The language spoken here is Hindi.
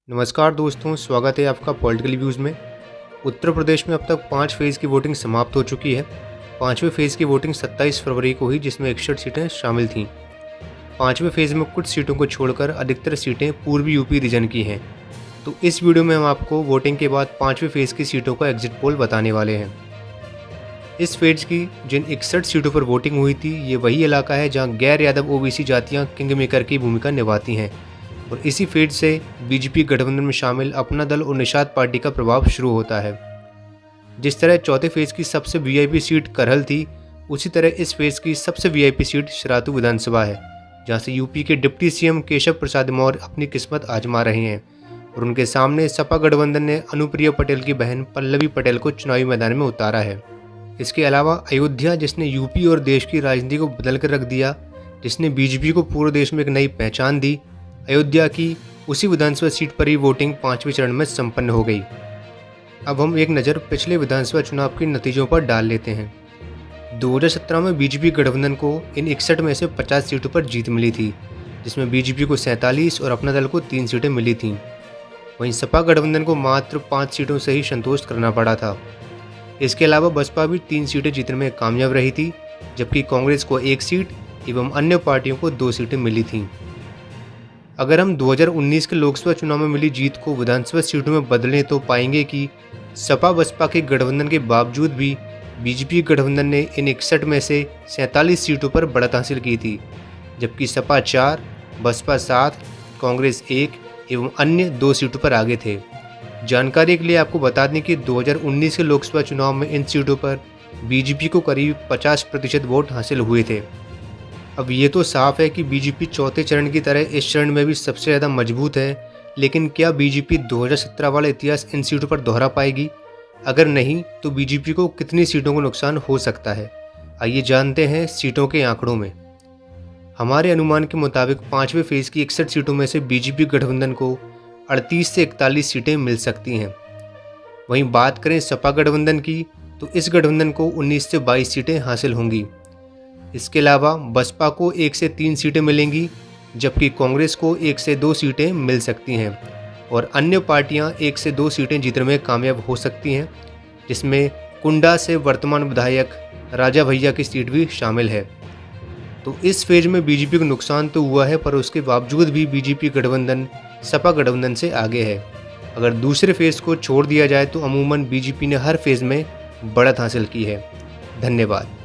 नमस्कार दोस्तों, स्वागत है आपका पॉलिटिकल व्यूज़ में। उत्तर प्रदेश में अब तक 5 फेज़ की वोटिंग समाप्त हो चुकी है। 5वें फेज़ की वोटिंग 27 फरवरी को हुई, जिसमें 61 सीटें शामिल थीं। 5वें फेज़ में कुछ सीटों को छोड़कर अधिकतर सीटें पूर्वी यूपी रीजन की हैं। तो इस वीडियो में हम आपको वोटिंग के बाद 5वें फेज़ की सीटों का एग्जिट पोल बताने वाले हैं। इस फेज़ की जिन 61 सीटों पर वोटिंग हुई थी, ये वही इलाका है जहाँ गैर यादव ओबीसी जातियाँ किंग मेकर की भूमिका निभाती हैं। और इसी फेज से बीजेपी गठबंधन में शामिल अपना दल और निषाद पार्टी का प्रभाव शुरू होता है। जिस तरह चौथे फेज की सबसे वीआईपी सीट करहल थी, उसी तरह इस फेज की सबसे वीआईपी सीट शरातू विधानसभा है, जहां से यूपी के डिप्टी सीएम केशव प्रसाद मौर्य अपनी किस्मत आजमा रहे हैं और उनके सामने सपा गठबंधन ने अनुप्रिया पटेल की बहन पल्लवी पटेल को चुनावी मैदान में उतारा है। इसके अलावा अयोध्या, जिसने यूपी और देश की राजनीति को बदल कर रख दिया, जिसने बीजेपी को पूरे देश में एक नई पहचान दी, अयोध्या की उसी विधानसभा सीट पर ही वोटिंग 5वें चरण में संपन्न हो गई। अब हम एक नज़र पिछले विधानसभा चुनाव के नतीजों पर डाल लेते हैं। 2017 में बीजेपी गठबंधन को इन 61 में से 50 सीटों पर जीत मिली थी, जिसमें बीजेपी को 47 और अपना दल को 3 सीटें मिली थीं। वहीं सपा गठबंधन को मात्र 5 सीटों से ही संतोष करना पड़ा था। इसके अलावा बसपा भी 3 सीटें जीतने में कामयाब रही थी, जबकि कांग्रेस को 1 सीट एवं अन्य पार्टियों को 2 सीटें मिली थीं। अगर हम 2019 के लोकसभा चुनाव में मिली जीत को विधानसभा सीटों में बदलें तो पाएंगे कि सपा बसपा के गठबंधन के बावजूद भी बीजेपी गठबंधन ने इन 61 में से 47 सीटों पर बढ़त हासिल की थी, जबकि सपा 4, बसपा 7, कांग्रेस 1 एवं अन्य 2 सीटों पर आगे थे। जानकारी के लिए आपको बता दें कि 2019 के लोकसभा चुनाव में इन सीटों पर बीजेपी को करीब 50% वोट हासिल हुए थे। अब ये तो साफ है कि बीजेपी चौथे चरण की तरह इस चरण में भी सबसे ज़्यादा मजबूत है, लेकिन क्या बीजेपी 2017 वाला इतिहास इन सीटों पर दोहरा पाएगी? अगर नहीं, तो बीजेपी को कितनी सीटों को नुकसान हो सकता है? आइए जानते हैं सीटों के आंकड़ों में। हमारे अनुमान के मुताबिक 5वें फेज़ की 61 सीटों में से बीजेपी गठबंधन को 38 से 41 सीटें मिल सकती हैं। वहीं बात करें सपा गठबंधन की, तो इस गठबंधन को 19 से 22 सीटें हासिल होंगी। इसके अलावा बसपा को 1 से 3 सीटें मिलेंगी, जबकि कांग्रेस को 1 से 2 सीटें मिल सकती हैं और अन्य पार्टियां 1 से 2 सीटें जीतने में कामयाब हो सकती हैं, जिसमें कुंडा से वर्तमान विधायक राजा भैया की सीट भी शामिल है। तो इस फेज में बीजेपी को नुकसान तो हुआ है, पर उसके बावजूद भी बीजेपी गठबंधन सपा गठबंधन से आगे है। अगर दूसरे फेज को छोड़ दिया जाए तो अमूमन बीजेपी ने हर फेज में बढ़त हासिल की है। धन्यवाद।